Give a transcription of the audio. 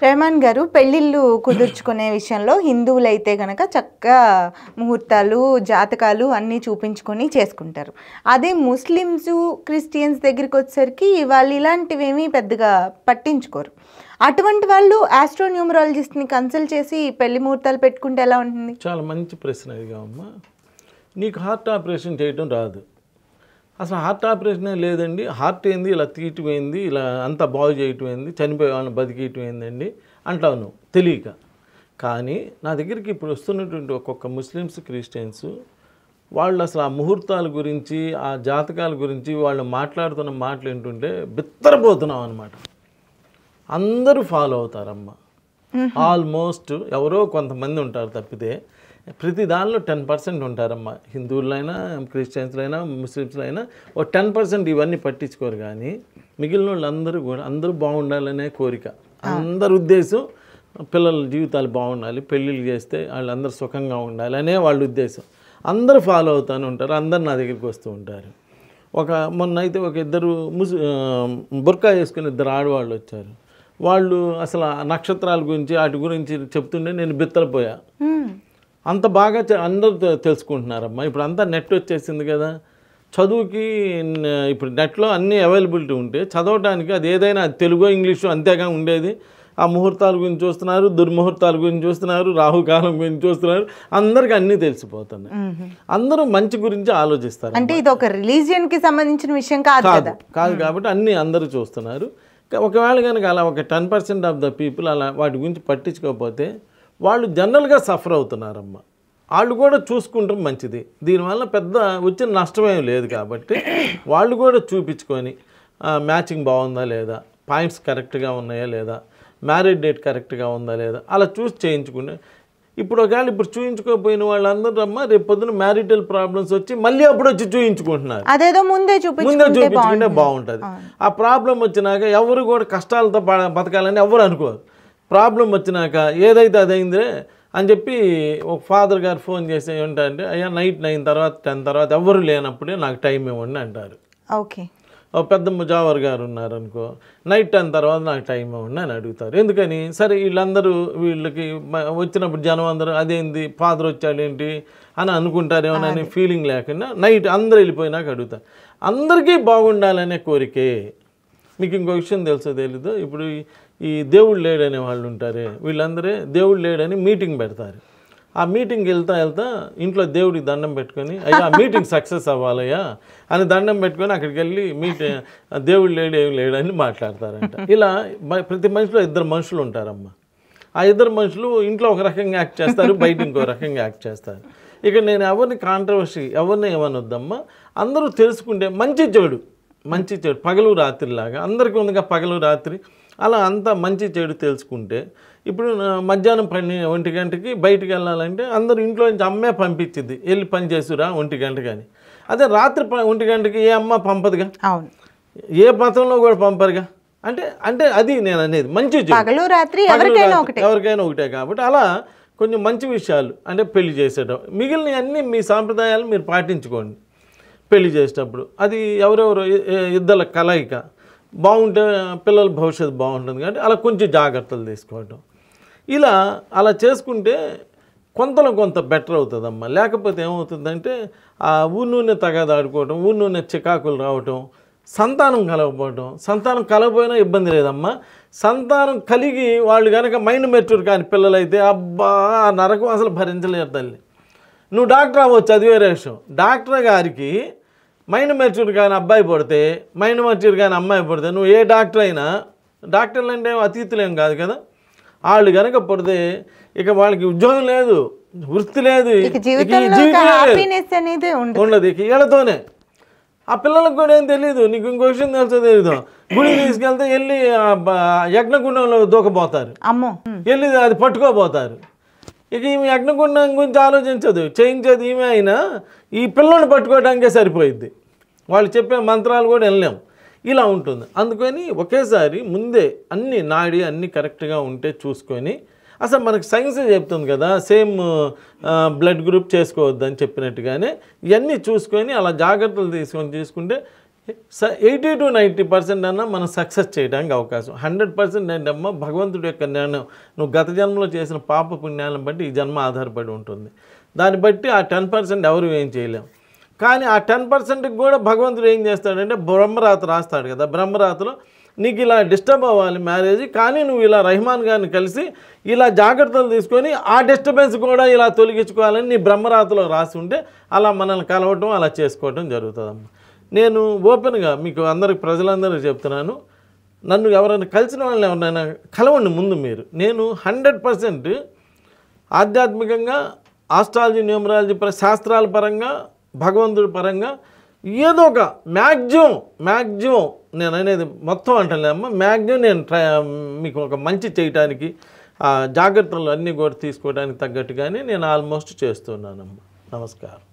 రెహమాన్ గారు, పెళ్ళిళ్ళు కుదుర్చుకునే విషయంలో హిందువులైతే గనక చక్కగా ముహూర్తాలు, జాతకాలు అన్నీ చూపించుకొని చేసుకుంటారు. అదే ముస్లిమ్స్, క్రిస్టియన్స్ దగ్గరికి వచ్చేసరికి వాళ్ళు ఇలాంటివేమీ పెద్దగా పట్టించుకోరు. అటువంటి వాళ్ళు ఆస్ట్రోన్యూమరాలజిస్ట్ని కన్సల్ట్ చేసి పెళ్లి ముహూర్తాలు పెట్టుకుంటే ఎలా ఉంటుంది? చాలా మంచి ప్రశ్న ఇదిగా అమ్మా. నీకు హార్ట్ ఆపరేషన్ చేయడం రాదు, అసలు హార్ట్ ఆపరేషనే లేదండి, హార్ట్ ఏంది ఇలా తీయటమైంది, ఇలా అంతా బాగు చేయటమైంది, చనిపోయే వాళ్ళని బతికేయటమైందండి అంటావు నువ్వు తెలియక. కానీ నా దగ్గరికి ఇప్పుడు వస్తున్నటువంటి ఒక్కొక్క ముస్లిమ్స్, క్రిస్టియన్స్ వాళ్ళు అసలు ఆ ముహూర్తాల గురించి, ఆ జాతకాల గురించి వాళ్ళు మాట్లాడుతున్న మాటలు ఏంటంటే బిత్తరపోతున్నాం అనమాట. అందరూ ఫాలో అవుతారమ్మా. ఆల్మోస్ట్ ఎవరో కొంతమంది ఉంటారు తప్పితే ప్రతి దానిలో 10% ఉంటారమ్మా. హిందువులైనా, క్రిస్టియన్స్లో అయినా, ముస్లిమ్స్లో అయినా ఓ 10% ఇవన్నీ పట్టించుకోరు. కానీ మిగిలిన వాళ్ళందరూ కూడా అందరూ బాగుండాలనే కోరిక, అందరి ఉద్దేశం పిల్లల జీవితాలు బాగుండాలి, పెళ్ళిళ్ళు చేస్తే వాళ్ళందరూ సుఖంగా ఉండాలి అనే వాళ్ళ ఉద్దేశం. అందరూ ఫాలో అవుతూనే ఉంటారు, అందరు నా దగ్గరికి వస్తూ ఉంటారు. మొన్న అయితే ఒక ఇద్దరు బుర్కా వేసుకుని ఇద్దరు ఆడవాళ్ళు వచ్చారు. వాళ్ళు అసలు నక్షత్రాల గురించి వాటి గురించి చెప్తుంటే నేను బిత్తరపోయా. అంత బాగా అందరూ తెలుసుకుంటున్నారమ్మా. ఇప్పుడు అంతా నెట్ వచ్చేసింది కదా, చదువుకి ఇప్పుడు నెట్లో అన్నీ అవైలబిలిటీ ఉంటే చదవడానికి అది ఏదైనా తెలుగు, ఇంగ్లీషు అంతేగా ఉండేది. ఆ ముహూర్తాల గురించి చూస్తున్నారు, దుర్ముహూర్తాల గురించి చూస్తున్నారు, రాహుకాలం గురించి చూస్తున్నారు, అందరికీ అన్నీ తెలిసిపోతుంది. అందరూ మంచి గురించి ఆలోచిస్తారు. అంటే ఇది ఒక రిలీజియన్కి సంబంధించిన విషయం కాదు కాబట్టి అన్నీ అందరూ చూస్తున్నారు. ఒకవేళ కనుక అలా ఒక 10% ఆఫ్ ద పీపుల్ అలా వాటి గురించి పట్టించుకోకపోతే వాళ్ళు జనరల్గా సఫర్ అవుతున్నారమ్మా. వాళ్ళు కూడా చూసుకుంటాం మంచిది, దీనివల్ల పెద్ద వచ్చిన నష్టమేం లేదు. కాబట్టి వాళ్ళు కూడా చూపించుకొని మ్యాచింగ్ బాగుందా లేదా, పాయింట్స్ కరెక్ట్గా ఉన్నాయా లేదా, మ్యారేజ్ డేట్ కరెక్ట్గా ఉందా లేదా అలా చూసి చేయించుకుంటే ఇప్పుడు ఒకవేళ ఇప్పుడు చూయించుకోకపోయిన వాళ్ళందరూ అమ్మా రేపు పొద్దున మ్యారిటల్ ప్రాబ్లమ్స్ వచ్చి మళ్ళీ అప్పుడు వచ్చి చూయించుకుంటున్నారు. అదేదో ముందే చూపించుకుంటే బాగుంటుంది. ఆ ప్రాబ్లం వచ్చినాక ఎవరు కూడా కష్టాలతో బతకాలని ఎవరు అనుకోరు. ప్రాబ్లం వచ్చినాక ఏదైతే అదైందే అని చెప్పి ఒక ఫాదర్ గారు ఫోన్ చేసి ఏంటంటే అయ్యా నైట్ 9 తర్వాత 10 తర్వాత ఎవరు లేనప్పుడే నాకు టైం ఇవ్వండి అంటారు. ఓకే. ఒక పెద్ద ముజావర్ గారు ఉన్నారనుకో, నైట్ 10 తర్వాత నాకు టైం ఇవ్వండి అని అడుగుతారు. ఎందుకని? సరే వీళ్ళందరూ వీళ్ళకి వచ్చినప్పుడు జనం అందరూ అదేంది ఫాదర్ వచ్చాడేంటి అని అనుకుంటారేమోనని ఫీలింగ్ లేకుండా నైట్ అందరూ వెళ్ళిపోయినాక అడుగుతారు. అందరికీ బాగుండాలనే కోరికే. మీకు ఇంకో విషయం తెలుసో తెలీదు, ఇప్పుడు ఈ దేవుడు లేడనే వాళ్ళు ఉంటారే, వీళ్ళందరే దేవుడు లేడని మీటింగ్ పెడతారు. ఆ మీటింగ్కి వెళ్తా ఇంట్లో దేవుడికి దండం పెట్టుకొని అయ్యా మీటింగ్ సక్సెస్ అవ్వాలయ్యా అని దండం పెట్టుకొని అక్కడికి వెళ్ళి దేవుడు లేడు ఏం లేడని మాట్లాడతారంట. ఇలా ప్రతి మనిషిలో 2 మనుషులు ఉంటారమ్మా. ఆ 2 మనుషులు ఇంట్లో ఒక రకంగా యాక్ట్ చేస్తారు, బయట ఇంకో రకంగా యాక్ట్ చేస్తారు. ఇక నేను ఎవరిని కాంట్రవర్సీ ఎవరిని ఏమనొద్దమ్మా. అందరూ తెలుసుకుంటే మంచి చెడు పగలు రాత్రిలాగా అందరికీ ఉందిగా పగలు రాత్రి, అలా అంతా మంచి చెడు తెలుసుకుంటే ఇప్పుడు మధ్యాహ్నం 1 గంటకి బయటికి వెళ్ళాలంటే అందరూ ఇంట్లో నుంచి అమ్మే పంపించింది, వెళ్ళి పని చేసురా 1 గంటకి అని. అదే రాత్రి 1 గంటకి ఏ అమ్మ పంపదుగా, ఏ మతంలో కూడా పంపరుగా. అంటే అది నేను అనేది మంచి ఎవరికైనా ఒకటే. కాబట్టి అలా కొంచెం మంచి విషయాలు అంటే పెళ్లి చేసేటప్పుడు మిగిలిన అన్నీ మీ సాంప్రదాయాలు మీరు పాటించుకోండి. పెళ్లి చేసేటప్పుడు అది ఎవరెవరు ఇద్దరు కలయిక బాగుంటే పిల్లల భవిష్యత్తు బాగుంటుంది. కాబట్టి అలా కొంచెం జాగ్రత్తలు తీసుకోవడం, అలా చేసుకుంటే కొంత బెటర్ అవుతుందమ్మా. లేకపోతే ఏమవుతుందంటే ఆ ఊరి నూనె తగాదాడుకోవడం, ఊరి నూనె చికాకులు రావటం, సంతానం కలగకపోవడం. సంతానం కలగపోయినా ఇబ్బంది లేదమ్మా. సంతానం కలిగి వాళ్ళు కనుక మైండ్ మెచ్యూర్ కాని పిల్లలైతే అబ్బా నరకం అసలు భరించలేరు తల్లి. నువ్వు డాక్టర్ అవ్వచ్చు, అది వేరే విషయం. డాక్టర్ గారికి మైండ్ మెచ్యూర్ కానీ అబ్బాయి పడితే, మైండ్ మెచ్యూర్ కానీ అమ్మాయి పడితే నువ్వు ఏ డాక్టర్ అయినా, డాక్టర్లు అంటే అతీతులేం కాదు కదా, వాళ్ళు కనుక పడితే ఇక వాళ్ళకి ఉద్యోగం లేదు, వృత్తి లేదు, ఉండదు. ఇక వీళ్ళతోనే ఆ పిల్లలకు కూడా ఏం తెలియదు. నీకు ఇంకో విషయం తెలుసో తెలీదు, గుడి తీసుకెళ్తే వెళ్ళి యజ్ఞగుండంలో దూకపోతారు, వెళ్ళి అది పట్టుకోపోతారు. ఇక ఈమె యజ్ఞగుండం గురించి ఆలోచించదు, చేయించేది ఈమె అయినా ఈ పిల్లల్ని పట్టుకోవడానికే సరిపోయిద్ది. వాళ్ళు చెప్పే మంత్రాలు కూడా వెళ్ళలేం. ఇలా ఉంటుంది. అందుకని ఒకేసారి ముందే అన్నీ కరెక్ట్గా ఉంటే చూసుకొని, అసలు మనకు సైన్సే చెప్తుంది కదా సేమ్ బ్లడ్ గ్రూప్ చేసుకోవద్దని చెప్పినట్టుగానే ఇవన్నీ చూసుకొని అలా జాగ్రత్తలు తీసుకుంటే 80 to 90% అన్నా మనం సక్సెస్ చేయడానికి అవకాశం. 100% ఏంటమ్మా భగవంతుడి యొక్క నిర్ణయం. నువ్వు గత జన్మలో చేసిన పాప పుణ్యాలను బట్టి ఈ జన్మ ఆధారపడి ఉంటుంది. దాన్ని బట్టి ఆ 10% ఎవరు ఏం చేయలేం. కానీ ఆ 10%కి కూడా భగవంతుడు ఏం చేస్తాడంటే బ్రహ్మరాత రాస్తాడు కదా, బ్రహ్మరాతలో నీకు ఇలా డిస్టర్బ్ అవ్వాలి మ్యారేజ్, కానీ నువ్వు ఇలా రెహమాన్ గారిని కలిసి ఇలా జాగ్రత్తలు తీసుకొని ఆ డిస్టర్బెన్స్ కూడా ఇలా తొలగించుకోవాలని నీ బ్రహ్మరాతలో రాసి ఉంటే అలా మనల్ని కలవటం అలా చేసుకోవటం జరుగుతుందమ్మా. నేను ఓపెన్గా మీకు అందరికి ప్రజలందరికీ చెప్తున్నాను, నన్ను ఎవరైనా కలిసిన వాళ్ళని ఎవరైనా కలవండి ముందు మీరు. నేను 100% ఆధ్యాత్మికంగా ఆస్ట్రాలజీ న్యూమరాలజీ శాస్త్రాల పరంగా భగవంతుడి పరంగా ఏదో ఒక మ్యాక్సిమం నేను అనేది మొత్తం అంటలేమ్మా, మ్యాక్సిమం నేను మీకు ఒక మంచి చేయటానికి జాగ్రత్తలు అన్నీ కూడా తీసుకోవడానికి తగ్గట్టుగానే నేను ఆల్మోస్ట్ చేస్తున్నానమ్మా. నమస్కారం.